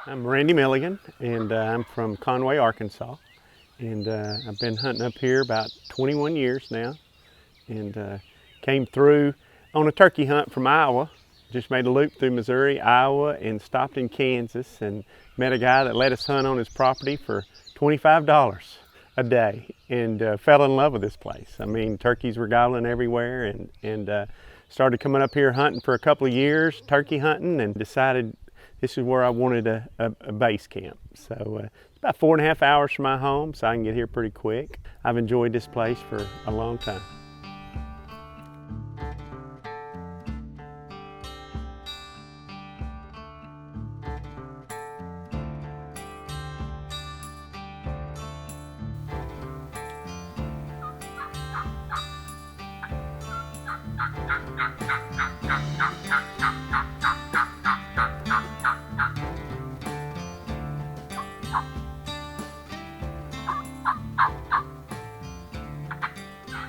I'm Randy Milligan, and I'm from Conway, Arkansas. And I've been hunting up here about 21 years now. And came through on a turkey hunt from Iowa. Just made a loop through Missouri, Iowa, and stopped in Kansas and met a guy that let us hunt on his property for $25 a day, and fell in love with this place. I mean, turkeys were gobbling everywhere, and started coming up here hunting for a couple of years, turkey hunting, and decided this is where I wanted a base camp. So it's about 4.5 hours from my home, so I can get here pretty quick. I've enjoyed this place for a long time.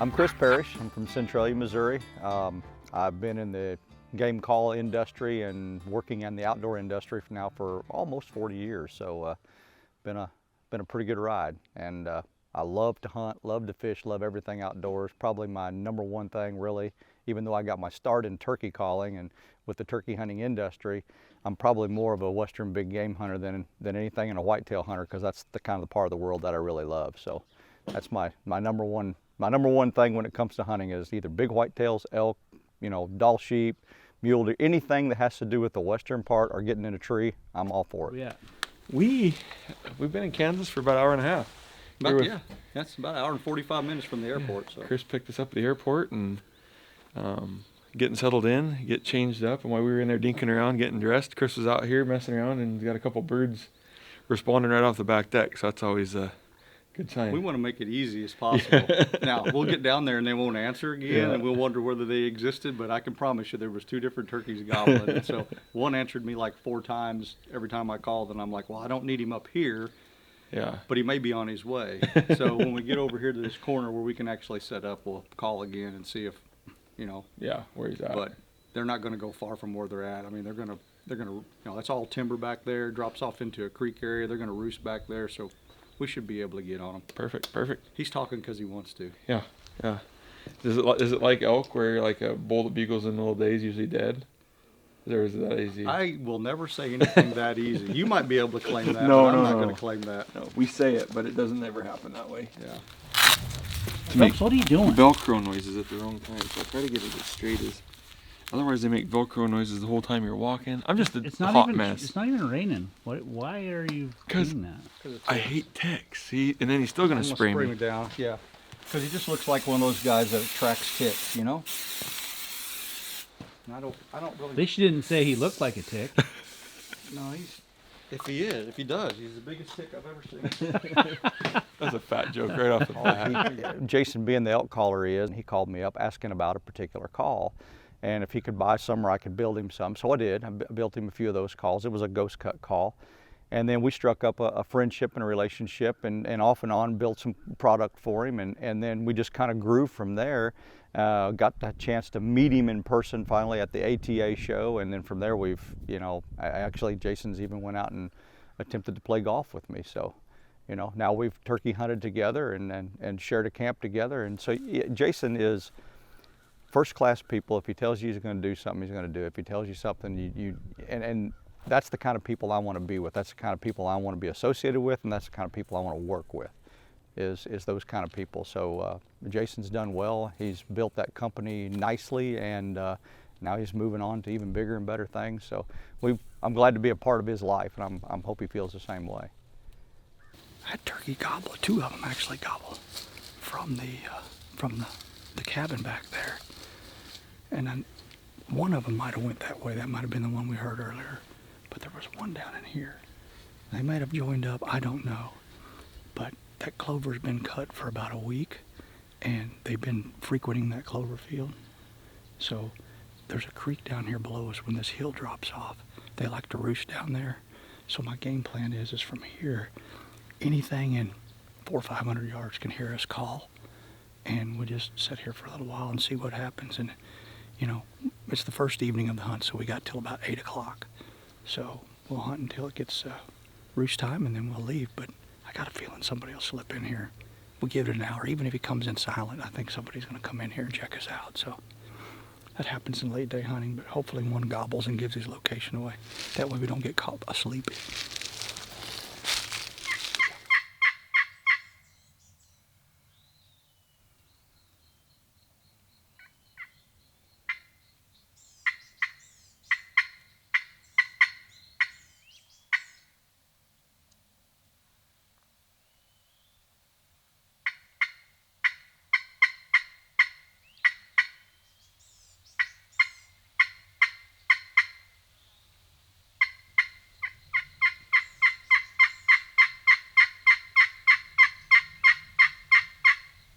I'm Chris Parrish. I'm from Centralia, Missouri. I've been in the game call industry and working in the outdoor industry now for almost 40 years. So been a pretty good ride. And I love to hunt, love to fish, love everything outdoors. Probably my #1 thing, really. Even though I got my start in turkey calling and with the turkey hunting industry, I'm probably more of a Western big game hunter than anything, and a whitetail hunter, because that's the kind of the part of the world that I really love. So that's my number one. My #1 thing when it comes to hunting is either big whitetails, elk, Dall sheep, mule deer, anything that has to do with the western part or getting in a tree, I'm all for it. Yeah, we've been in Kansas for about an hour and a half. Yeah, that's about an hour and 45 minutes from the airport. So Chris picked us up at the airport and getting settled in, get changed up, and while we were in there dinking around, getting dressed, Chris was out here messing around and got a couple birds responding right off the back deck. So that's always good sign. we want to make it easy as possible. Now, we'll get down there and they won't answer again, and we'll wonder whether they existed, but I can promise you there was 2 different turkeys gobbling. And so one answered me like 4 times every time I called, and I'm like, well, I don't need him up here, but he may be on his way. So when we get over here to this corner where we can actually set up, we'll call again and see if, where he's at. But they're not going to go far from where they're at. I mean, they're going to, that's all timber back there, drops off into a creek area. They're going to roost back there, so we should be able to get on him. Perfect. He's talking because he wants to. Yeah. Is it like elk, where like a bull that bugles in the middle of the day is usually dead? Or is it that easy? I will never say anything that easy. You might be able to claim that, No, but I'm no, not no. going to claim that. No, we say it, but it doesn't ever happen that way. Yeah. Phelps, what are you doing? Velcro noises at the wrong time, so I try to get it as straight as. Otherwise, they make Velcro noises the whole time you're walking. I'm just a hot mess. It's not even raining. Why are you doing that? I hate ticks. See, and then he's still gonna spray me. Down. Yeah. Because he just looks like one of those guys that attracts ticks, And I don't really. At least you didn't say he looked like a tick. No, if he does, he's the biggest tick I've ever seen. That's a fat joke right off the bat. Jason, being the elk caller he called me up asking about a particular call, and if he could buy some or I could build him some. So I did. I built him a few of those calls. It was a ghost cut call. And then we struck up a friendship and a relationship, and off and on built some product for him. And then we just kind of grew from there. Got the chance to meet him in person finally at the ATA show. And then from there actually Jason's even went out and attempted to play golf with me. So, now we've turkey hunted together and shared a camp together. And so Jason is first class people. If he tells you he's going to do something, he's going to do it. If he tells you something, and that's the kind of people I want to be with. That's the kind of people I want to be associated with, and that's the kind of people I want to work with, is those kind of people. So Jason's done well. He's built that company nicely, and now he's moving on to even bigger and better things. So I'm glad to be a part of his life, and I hope he feels the same way. I had turkey gobble, 2 of them actually gobble from the cabin back there. And then one of them might have went that way. That might have been the one we heard earlier. But there was one down in here. They might have joined up, I don't know. But that clover's been cut for about a week, and they've been frequenting that clover field. So there's a creek down here below us. When this hill drops off, they like to roost down there. So my game plan is from here, anything in 400 or 500 yards can hear us call, and we just sit here for a little while and see what happens. And it's the first evening of the hunt, so we got till about 8 o'clock. So we'll hunt until it gets roost time, and then we'll leave. But I got a feeling somebody will slip in here. We'll give it an hour. Even if he comes in silent, I think somebody's going to come in here and check us out. So that happens in late day hunting, but hopefully one gobbles and gives his location away. That way we don't get caught asleep.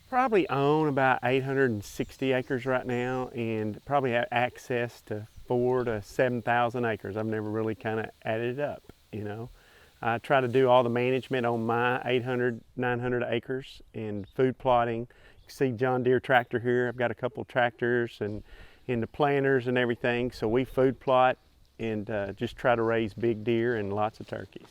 Probably own about 860 acres right now, and probably have access to 4,000 to 7,000 acres. I've never really kind of added it up, you know. I try to do all the management on my 800, 900 acres and food plotting. You can see John Deere tractor here. I've got a couple tractors and the planters and everything. So we food plot and just try to raise big deer and lots of turkeys.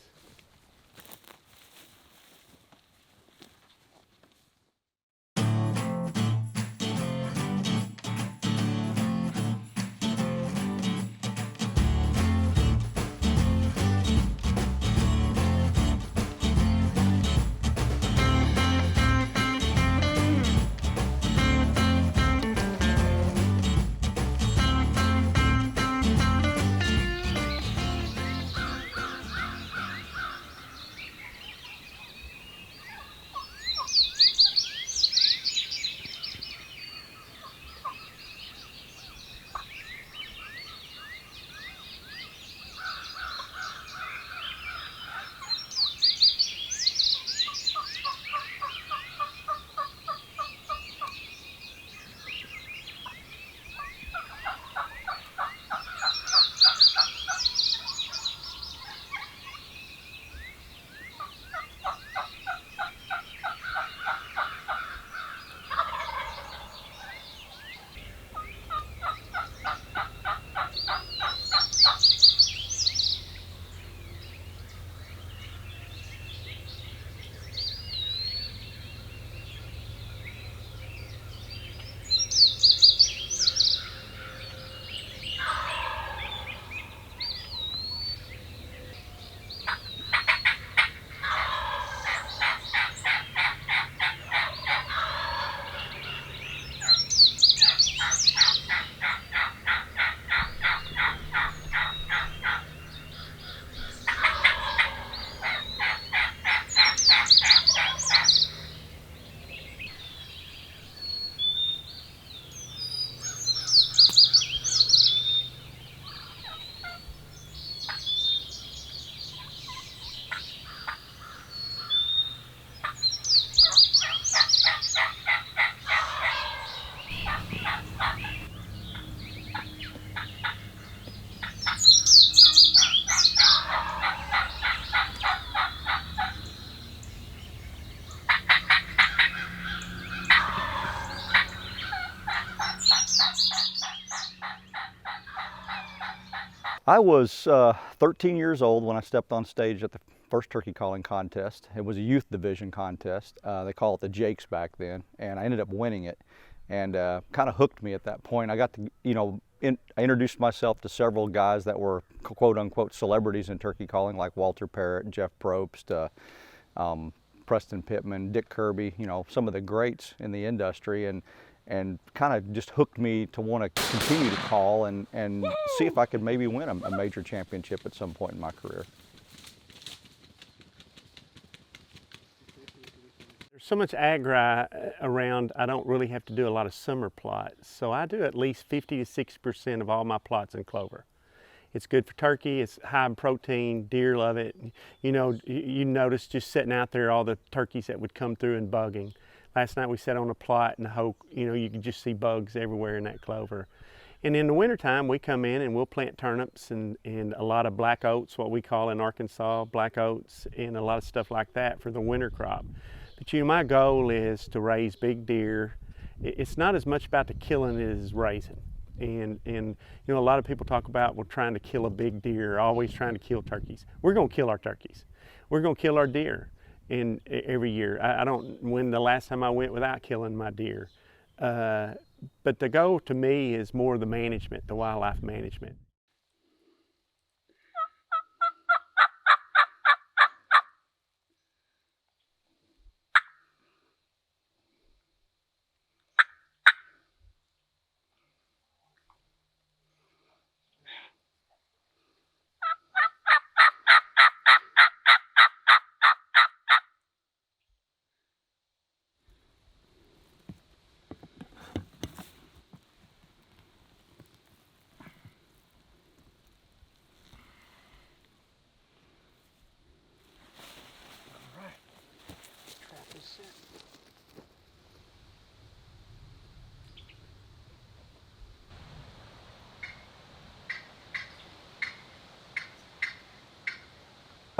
I was 13 years old when I stepped on stage at the first turkey calling contest. It was a youth division contest. They call it the Jakes back then, and I ended up winning it, and kind of hooked me at that point. I got to, you know, I introduced myself to several guys that were quote unquote celebrities in turkey calling, like Walter Parrott, Jeff Probst, Preston Pittman, Dick Kirby, you know, some of the greats in the industry, and kind of just hooked me to want to continue to call and see if I could maybe win a major championship at some point in my career. There's so much agri around, I don't really have to do a lot of summer plots. So I do at least 50 to 60% of all my plots in clover. It's good for turkey, it's high in protein, deer love it. You know, you notice just sitting out there all the turkeys that would come through and bugging. Last night we sat on a plot and you could just see bugs everywhere in that clover. And in the wintertime, we come in and we'll plant turnips and a lot of black oats, what we call in Arkansas, black oats, and a lot of stuff like that for the winter crop. But you know, my goal is to raise big deer. It's not as much about the killing as raising. And you know, a lot of people talk about, well, trying to kill a big deer, always trying to kill turkeys. We're going to kill our turkeys. We're going to kill our deer every year. I don't, when the last time I went without killing my deer. But the goal to me is more the management, the wildlife management.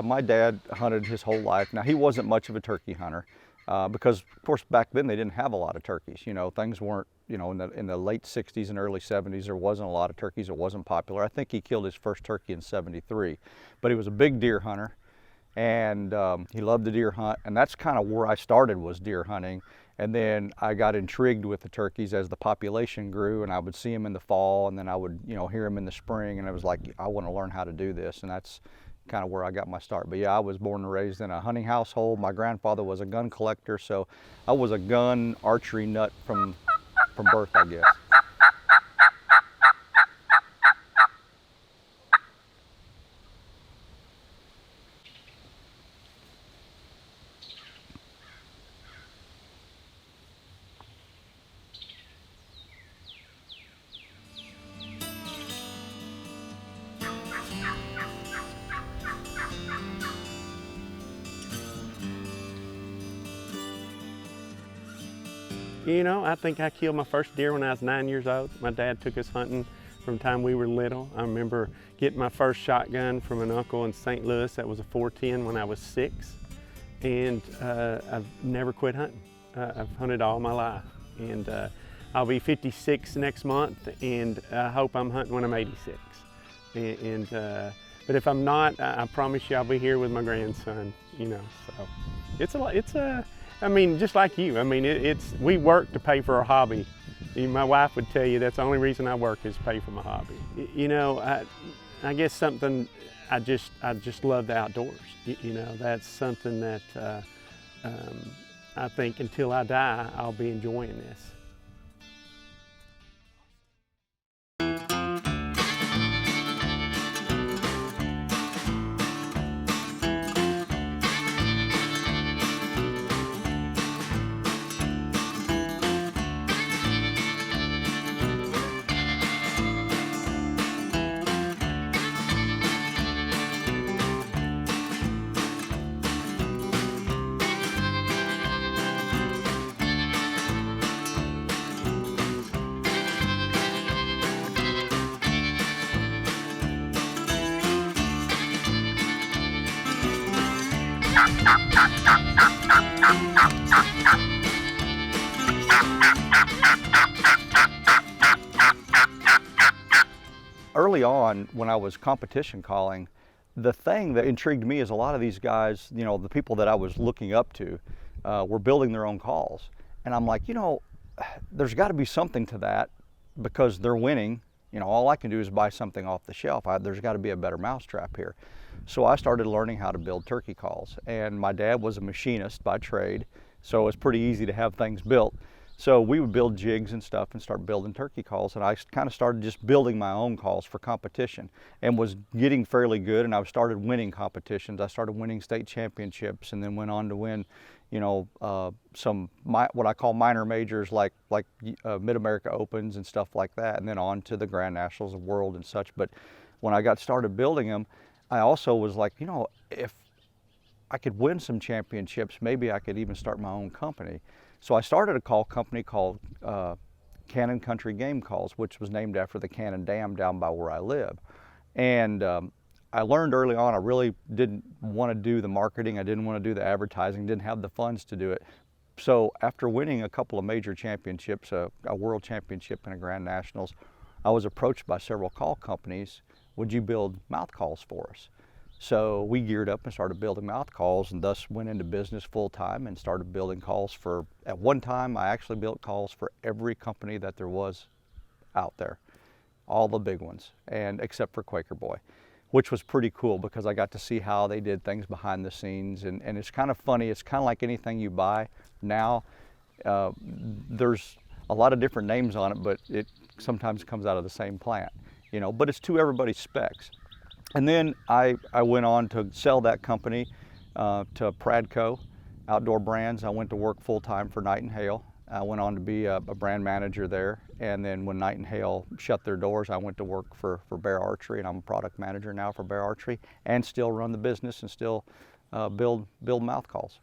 My dad hunted his whole life. Now, he wasn't much of a turkey hunter because, of course, back then they didn't have a lot of turkeys. You know, things weren't, you know, in the late 60s and early 70s, there wasn't a lot of turkeys. It wasn't popular. I think he killed his first turkey in '73. But he was a big deer hunter, and he loved the deer hunt. And that's kind of where I started, was deer hunting. And then I got intrigued with the turkeys as the population grew, and I would see them in the fall, and then I would, you know, hear them in the spring, and I was like, I want to learn how to do this. And that's kind of where I got my start. But yeah, I was born and raised in a hunting household. My grandfather was a gun collector, so I was a gun archery nut from birth, I guess. You know, I think I killed my first deer when I was 9 years old. My dad took us hunting from the time we were little. I remember getting my first shotgun from an uncle in St. Louis. That was a 410 when I was 6. And I've never quit hunting. I've hunted all my life. And I'll be 56 next month, and I hope I'm hunting when I'm 86. But if I'm not, I promise you I'll be here with my grandson, you know. So it's I mean, just like you, I mean, we work to pay for our hobby. My wife would tell you that's the only reason I work, is pay for my hobby. You know, I guess something, I just love the outdoors. You know, that's something that I think until I die, I'll be enjoying this. Early on, when I was competition calling, the thing that intrigued me is a lot of these guys, you know, the people that I was looking up to, were building their own calls. And I'm like, you know, there's got to be something to that, because they're winning. You know, all I can do is buy something off the shelf. There's got to be a better mousetrap here. So I started learning how to build turkey calls. And my dad was a machinist by trade, so it was pretty easy to have things built. So we would build jigs and stuff and start building turkey calls. And I kind of started just building my own calls for competition, and was getting fairly good. And I started winning competitions. I started winning state championships, and then went on to win, you know, what I call minor majors, like Mid-America Opens and stuff like that, and then on to the Grand Nationals of World and such. But when I got started building them, I also was like, you know, if I could win some championships, maybe I could even start my own company. So I started a call company called Cannon Country Game Calls, which was named after the Cannon Dam down by where I live. And I learned early on I really didn't want to do the marketing, I didn't want to do the advertising, didn't have the funds to do it. So after winning a couple of major championships, a world championship and a Grand Nationals, I was approached by several call companies, would you build mouth calls for us? So we geared up and started building mouth calls, and thus went into business full time and started building calls for, at one time I actually built calls for every company that there was out there, all the big ones, and except for Quaker Boy, which was pretty cool because I got to see how they did things behind the scenes, and it's kind of funny. It's kind of like anything you buy now. There's a lot of different names on it, but it sometimes comes out of the same plant, you know, but it's to everybody's specs. And then I went on to sell that company to Pradco Outdoor Brands. I went to work full-time for Night and Hail. I went on to be a brand manager there. And then when Night and Hail shut their doors, I went to work for Bear Archery, and I'm a product manager now for Bear Archery, and still run the business and still build mouth calls.